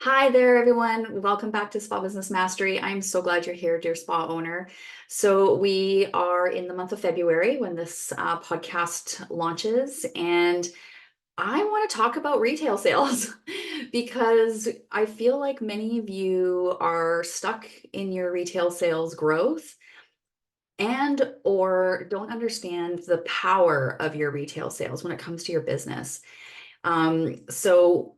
Hi there, everyone. Welcome back to Spa Business Mastery. I'm so glad you're here, dear spa owner. So, we are in the month of February when this podcast launches, and I want to talk about retail sales because I feel like many of you are stuck in your retail sales growth and or don't understand the power of your retail sales when it comes to your business. So,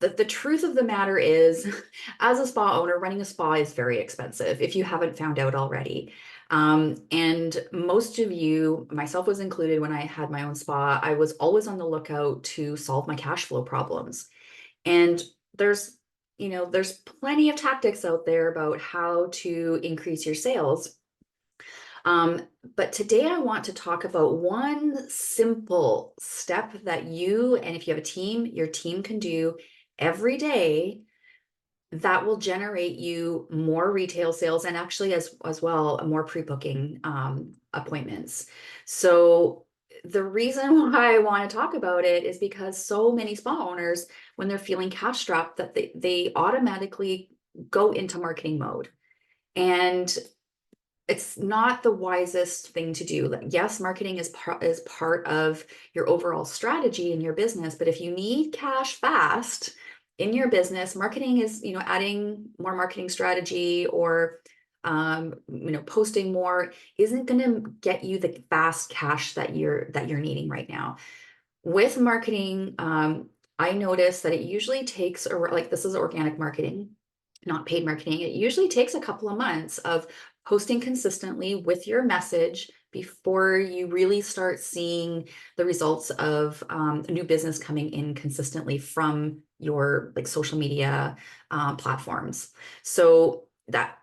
the truth of the matter is, as a spa owner, running a spa is very expensive if you haven't found out already. And most of you, myself was included when I had my own spa, I was always on the lookout to solve my cash flow problems. And there's, there's plenty of tactics out there about how to increase your sales. Um, but today I want to talk about one simple step that you, and if you have a team, your team can do every day that will generate you more retail sales and actually as well more pre-booking appointments. So the reason why I want to talk about it is because so many spa owners, when they're feeling cash strapped, that they automatically go into marketing mode. And it's not the wisest thing to do. Like, yes, marketing is part of your overall strategy in your business, but if you need cash fast in your business, marketing is, adding more marketing strategy or posting more isn't going to get you the fast cash that you're needing right now. With marketing, I notice that it usually takes, or like this is organic marketing, not paid marketing. It usually takes a couple of months of posting consistently with your message before you really start seeing the results of new business coming in consistently from your like social media platforms. So that,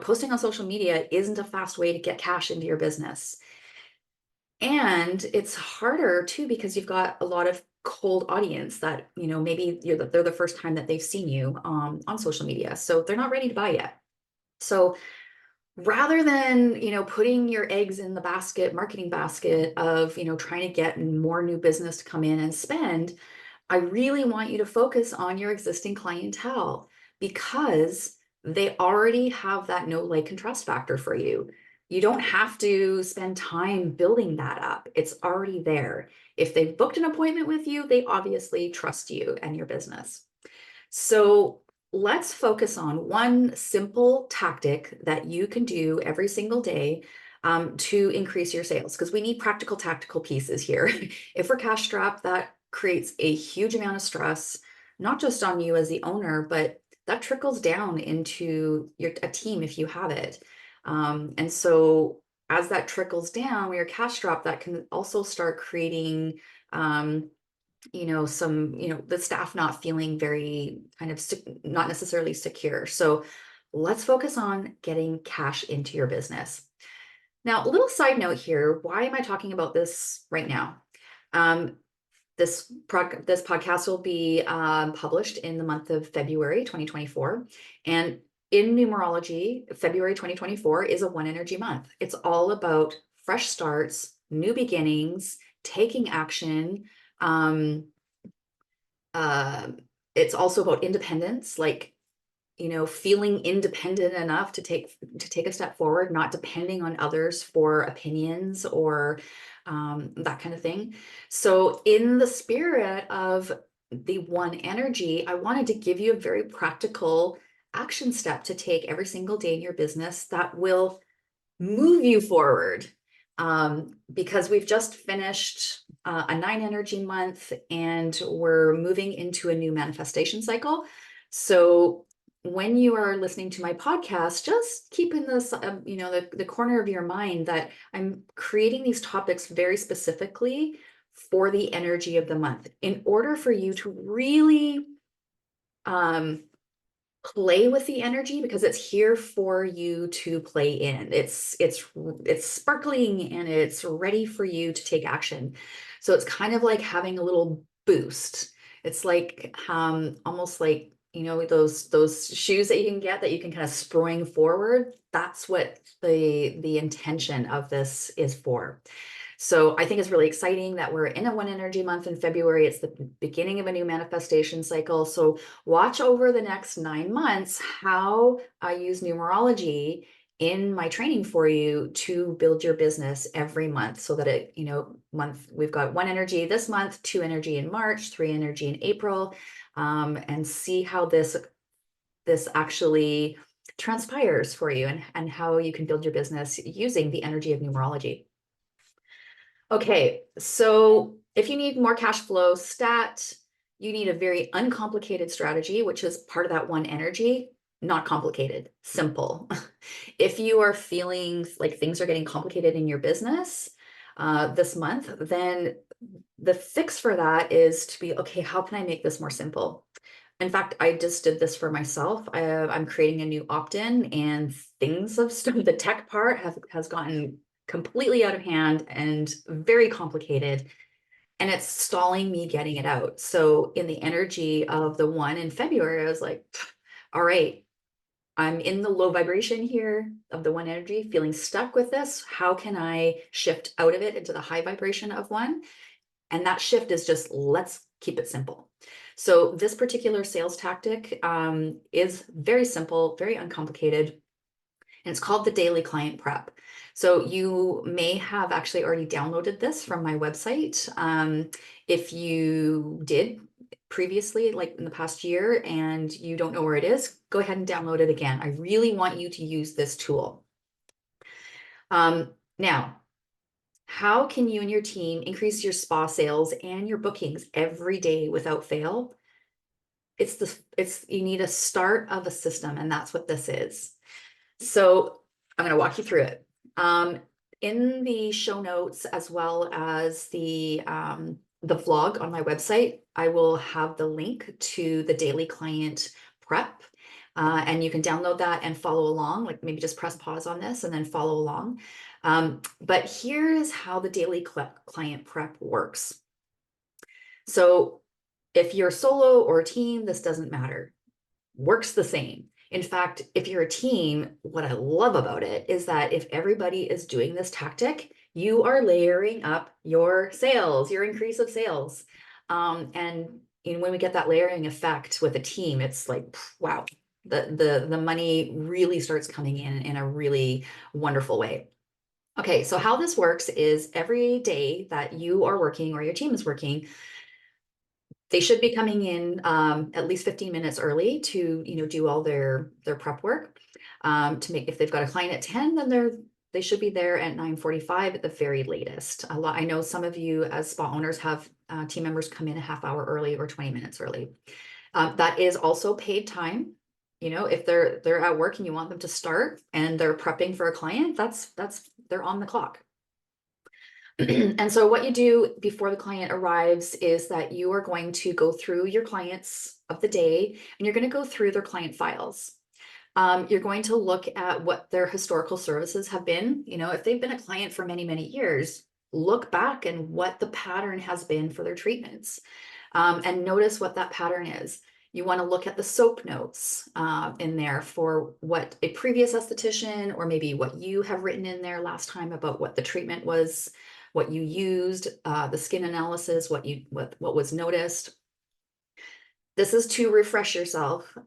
posting on social media isn't a fast way to get cash into your business. And it's harder too because you've got a lot of cold audience that, maybe they're the first time that they've seen you on social media. So they're not ready to buy yet. So rather than, putting your eggs in the basket, marketing basket of, trying to get more new business to come in and spend, I really want you to focus on your existing clientele because they already have that know, like, and trust factor for you. You don't have to spend time building that up. It's already there. If they've booked an appointment with you, they obviously trust you and your business. So let's focus on one simple tactic that you can do every single day to increase your sales, because we need practical, tactical pieces here. If we're cash strapped, that creates a huge amount of stress, not just on you as the owner, but that trickles down into a team if you have it. And so as that trickles down, when you're cash strapped, that can also start creating the staff not feeling very kind of not necessarily secure. So let's focus on getting cash into your business. Now, a little side note here, why am I talking about this right now? Um, this podcast will be published in the month of February 2024. And in numerology, February 2024 is a one energy month. It's all about fresh starts, new beginnings, taking action. Um, uh, it's also about independence, like, feeling independent enough to take a step forward, not depending on others for opinions or that kind of thing. So in the spirit of the one energy, I wanted to give you a very practical action step to take every single day in your business that will move you forward. Because we've just finished a 9 energy month and we're moving into a new manifestation cycle. So when you are listening to my podcast, just keep in this, the corner of your mind that I'm creating these topics very specifically for the energy of the month in order for you to really um, play with the energy, because it's here for you to play in. It's sparkling and it's ready for you to take action. So it's kind of like having a little boost. It's like almost like, those shoes that you can get that you can kind of spring forward. That's what the intention of this is for. So I think it's really exciting that we're in a One Energy month in February. It's the beginning of a new manifestation cycle. So watch over the next 9 months how I use numerology in my training for you to build your business every month so that it, we've got One Energy this month, Two Energy in March, Three Energy in April, and see how this actually transpires for you and how you can build your business using the energy of numerology. Okay, so if you need more cash flow stat, you need a very uncomplicated strategy, which is part of that One Energy, not complicated, simple. If you are feeling like things are getting complicated in your business this month, then the fix for that is to be, okay, how can I make this more simple? In fact, I just did this for myself. I'm creating a new opt-in, and things have the tech part has gotten completely out of hand and very complicated, and it's stalling me getting it out. So in the energy of the one in February, I was like, all right, I'm in the low vibration here of the One Energy, feeling stuck with this. How can I shift out of it into the high vibration of one? And that shift is just, let's keep it simple. So this particular sales tactic is very simple, very uncomplicated, and it's called the Daily Client Prep. So you may have actually already downloaded this from my website. If you did previously, like in the past year, and you don't know where it is, go ahead and download it again. I really want you to use this tool. Now, how can you and your team increase your spa sales and your bookings every day without fail? You need a start of a system, and that's what this is. So I'm going to walk you through it. In the show notes, as well as the vlog on my website, I will have the link to the Daily Client Prep. And you can download that and follow along, like maybe just press pause on this and then follow along. But here's how the Daily Client Prep works. So if you're solo or a team, this doesn't matter. Works the same. In fact, if you're a team, what I love about it is that if everybody is doing this tactic, you are layering up your sales, your increase of sales. And when we get that layering effect with a team, it's like, wow, the money really starts coming in a really wonderful way. Okay, so how this works is every day that you are working or your team is working, they should be coming in at least 15 minutes early to do all their prep work. To make, if they've got a client at 10, then they should be there at 9:45 at the very latest. I know some of you as spa owners have team members come in a half hour early or 20 minutes early. That is also paid time. If they're at work and you want them to start and they're prepping for a client, that's they're on the clock. And so what you do before the client arrives is that you are going to go through your clients of the day, and you're going to go through their client files. You're going to look at what their historical services have been. If they've been a client for many, many years, look back and what the pattern has been for their treatments, and notice what that pattern is. You want to look at the SOAP notes in there for what a previous esthetician, or maybe what you have written in there last time about what the treatment was, what you used, the skin analysis, what was noticed. This is to refresh yourself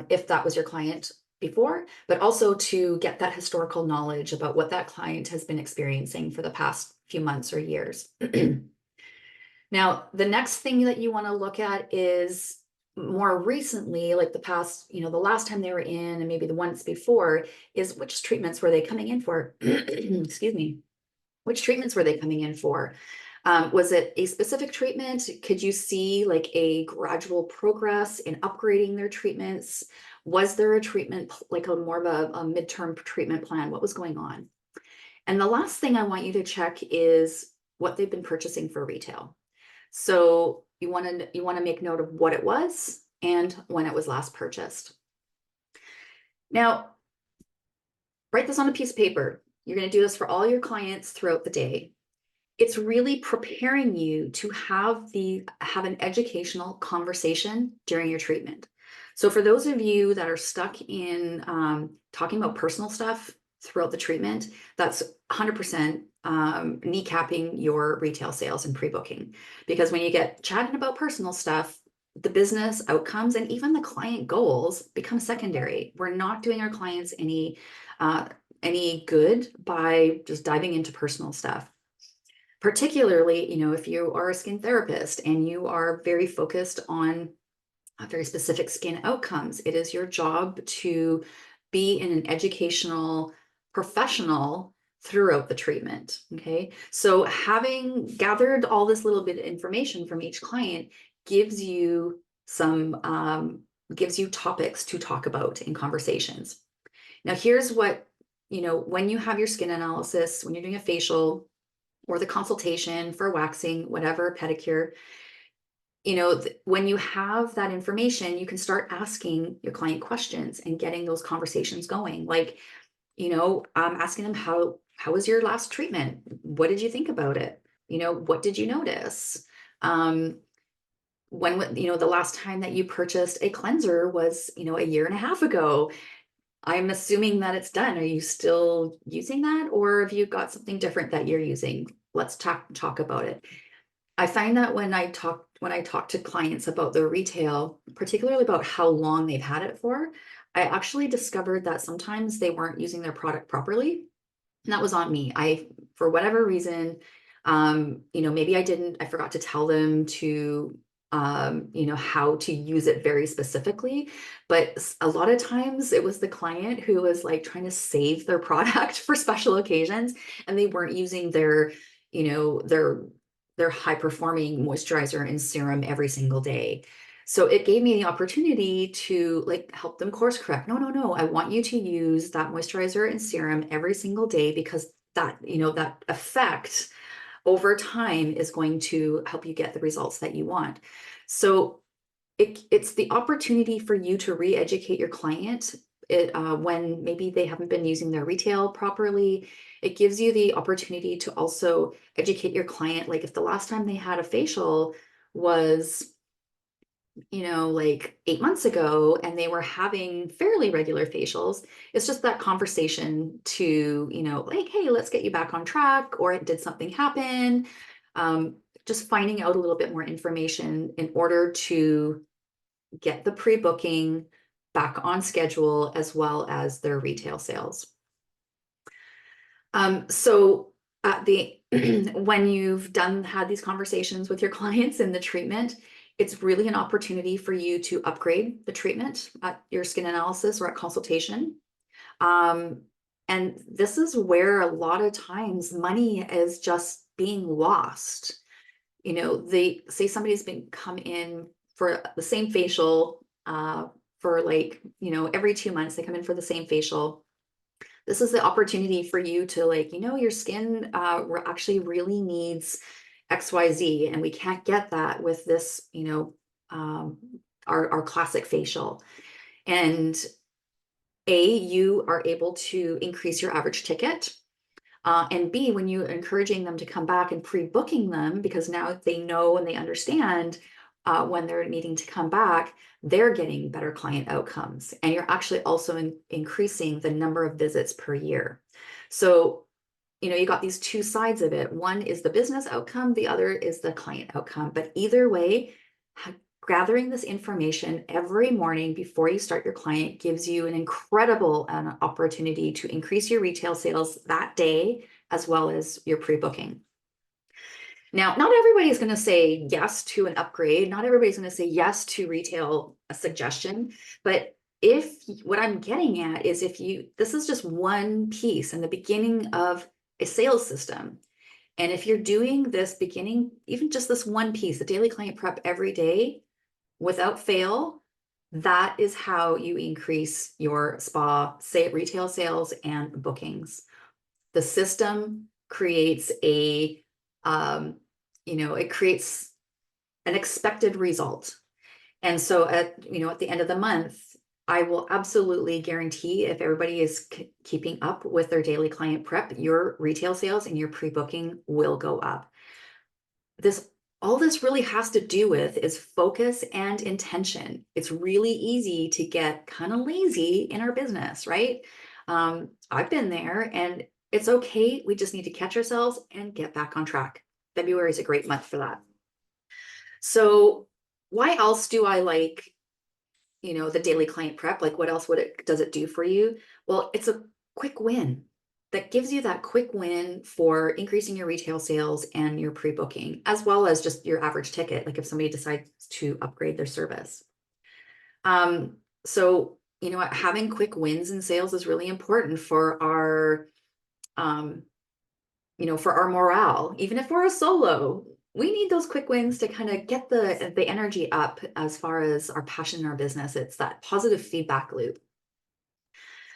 if that was your client before, but also to get that historical knowledge about what that client has been experiencing for the past few months or years. Now, the next thing that you want to look at is more recently, like the past, the last time they were in and maybe the once before, is which treatments were they coming in for? Excuse me. Which treatments were they coming in for? Was it a specific treatment? Could you see like a gradual progress in upgrading their treatments? Was there a treatment, like more of a midterm treatment plan? What was going on? And the last thing I want you to check is what they've been purchasing for retail. So you want to make note of what it was and when it was last purchased. Now, write this on a piece of paper. You're going to do this for all your clients throughout the day. It's really preparing you to have an educational conversation during your treatment. So for those of you that are stuck in talking about personal stuff throughout the treatment, that's 100% kneecapping your retail sales and pre-booking. Because when you get chatting about personal stuff, the business outcomes and even the client goals become secondary. We're not doing our clients any good by just diving into personal stuff. Particularly, if you are a skin therapist and you are very focused on very specific skin outcomes, it is your job to be in an educational professional throughout the treatment. Okay. So having gathered all this little bit of information from each client gives you gives you topics to talk about in conversations. Now, here's what, when you have your skin analysis, when you're doing a facial or the consultation for waxing, whatever, pedicure, when you have that information, you can start asking your client questions and getting those conversations going. Like, asking them, how was your last treatment? What did you think about it? What did you notice? When, the last time that you purchased a cleanser was, a year and a half ago. I'm assuming that it's done. Are you still using that, or have you got something different that you're using? Let's talk about it. I find that when I talk to clients about their retail, particularly about how long they've had it for, I actually discovered that sometimes they weren't using their product properly. And that was on me. For whatever reason, maybe I forgot to tell them to, how to use it very specifically. But a lot of times it was the client who was like trying to save their product for special occasions, and they weren't using their, their high performing moisturizer and serum every single day. So it gave me the opportunity to help them course correct. No, I want you to use that moisturizer and serum every single day, because that, that effect over time is going to help you get the results that you want. So it's the opportunity for you to re-educate your client when maybe they haven't been using their retail properly. It gives you the opportunity to also educate your client. Like if the last time they had a facial was, 8 months ago, and they were having fairly regular facials, it's just that conversation to, hey, let's get you back on track, or did something happen? Just finding out a little bit more information in order to get the pre-booking back on schedule, as well as their retail sales. So at when you've had these conversations with your clients in the treatment, it's really an opportunity for you to upgrade the treatment at your skin analysis or at consultation. And this is where a lot of times money is just being lost. They say somebody's come in for the same facial, for every 2 months, they come in for the same facial. This is the opportunity for you to your skin actually really needs XYZ, and we can't get that with this, our classic facial. And you are able to increase your average ticket. And B, when you're encouraging them to come back and pre-booking them, because now they know and they understand when they're needing to come back, they're getting better client outcomes. And you're actually also increasing the number of visits per year. So, you got these two sides of it. One is the business outcome, the other is the client outcome. But either way, gathering this information every morning before you start your client gives you an incredible opportunity to increase your retail sales that day, as well as your pre-booking. Now, not everybody's going to say yes to an upgrade. Not everybody's going to say yes to retail a suggestion. But what I'm getting at is this is just one piece in the beginning of a sales system. And if you're doing this beginning, even just this one piece, the daily client prep every day without fail, that is how you increase your spa, retail sales and bookings. The system creates it creates an expected result. And so at the end of the month, I will absolutely guarantee, if everybody is keeping up with their daily client prep, your retail sales and your pre-booking will go up. All this really has to do with is focus and intention. It's really easy to get kind of lazy in our business, right? I've been there, and It's okay. We just need to catch ourselves and get back on track. February is a great month for that. So why else do I like, the daily client prep? Like what else does it do for you? Well, it's a quick win that gives you that quick win for increasing your retail sales and your pre-booking, as well as just your average ticket. Like if somebody decides to upgrade their service. So having quick wins in sales is really important for our, um, for our morale. Even if we're a solo, we need those quick wins to kind of get the energy up as far as our passion in our business. It's that positive feedback loop.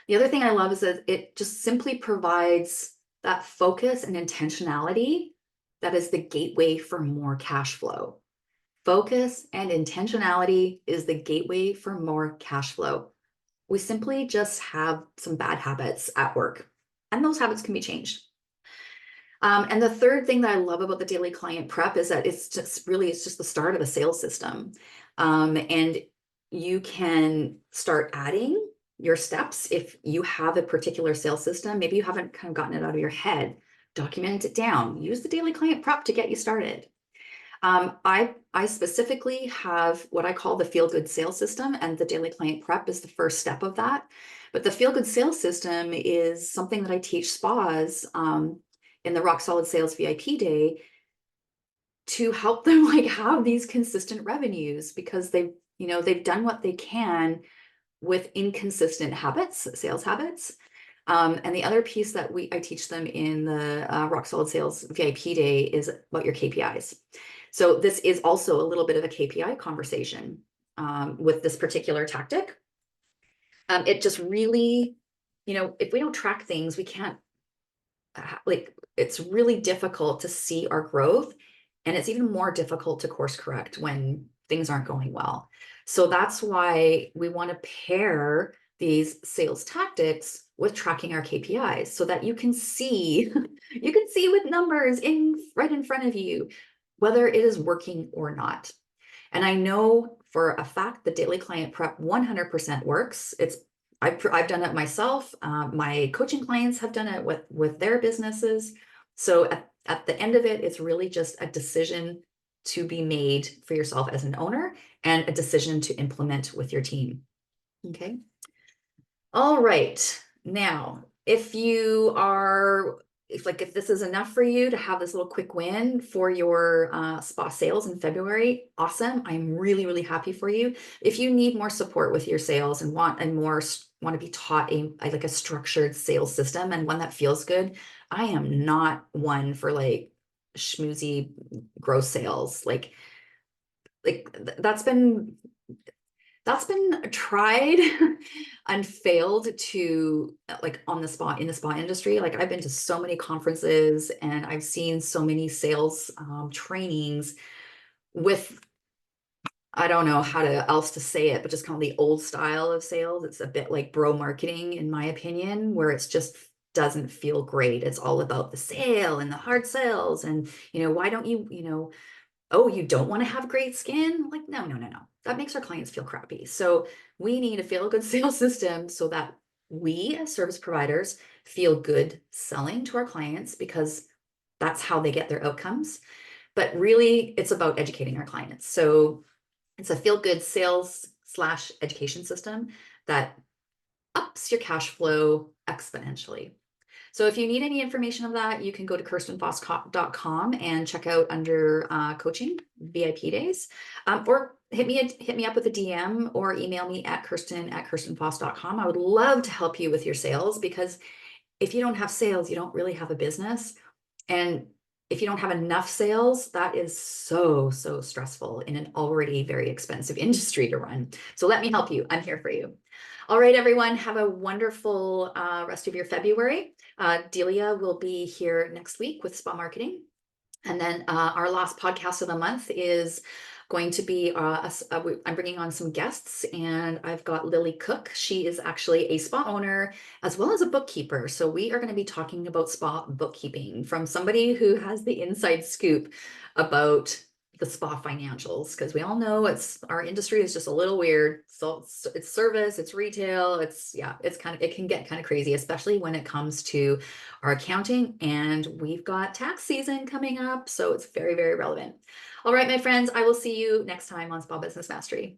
The other thing I love is that it just simply provides that focus and intentionality that is the gateway for more cash flow. Focus and intentionality is the gateway for more cash flow. We simply just have some bad habits at work, and those habits can be changed. And the third thing that I love about the daily client prep is that it's just the start of a sales system. And you can start adding your steps if you have a particular sales system. Maybe you haven't kind of gotten it out of your head. Document it down. Use the daily client prep to get you started. I specifically have what I call the feel good sales system, and the daily client prep is the first step of that. But the feel good sales system is something that I teach spas in the Rock Solid Sales VIP day to help them like have these consistent revenues, because they've done what they can with inconsistent habits, sales habits. And the other piece that I teach them in the Rock Solid Sales VIP day is about your KPIs. So this is also a little bit of a KPI conversation with this particular tactic. It just really, if we don't track things, we can't, it's really difficult to see our growth. And it's even more difficult to course correct when things aren't going well. So that's why we want to pair these sales tactics with tracking our KPIs so that you can see, with numbers right in front of you, whether it is working or not. And I know for a fact the daily client prep 100% works. I've done it myself. My coaching clients have done it with their businesses. So at the end of it, it's really just a decision to be made for yourself as an owner and a decision to implement with your team. Okay. All right. Now, if this is enough for you to have this little quick win for your spa sales in February, awesome. I'm really, really happy for you. If you need more support with your sales and want to be taught a structured sales system and one that feels good, I am not one for like schmoozy gross sales. Like that's been tried and failed to like in the spa industry. Like I've been to so many conferences and I've seen so many sales trainings with, I don't know how else to say it, but just kind of the old style of sales. It's a bit like bro marketing, in my opinion, where it's just doesn't feel great. It's all about the sale and the hard sales. And, why don't you, oh, you don't want to have great skin? Like, no. That makes our clients feel crappy. So we need a feel good sales system so that we as service providers feel good selling to our clients, because that's how they get their outcomes. But really, it's about educating our clients. So it's a feel good sales / education system that ups your cash flow exponentially. So if you need any information of that, you can go to kirstenfoss.com and check out under coaching VIP days, or hit me up with a DM or email me at kirsten@kirstenfoss.com. I would love to help you with your sales, because if you don't have sales, you don't really have a business. And if you don't have enough sales, that is so, so stressful in an already very expensive industry to run. So let me help you. I'm here for you. All right, everyone, have a wonderful rest of your February. Delia will be here next week with Spa Marketing. And then our last podcast of the month is going to be, I'm bringing on some guests, and I've got Lily Cook. She is actually a spa owner as well as a bookkeeper. So we are going to be talking about spa bookkeeping from somebody who has the inside scoop about the spa financials, because we all know our industry is just a little weird. So it's service, it's retail, yeah, it can get kind of crazy, especially when it comes to our accounting, and we've got tax season coming up, so it's very, very relevant. All right, my friends, I will see you next time on Spa Business Mastery.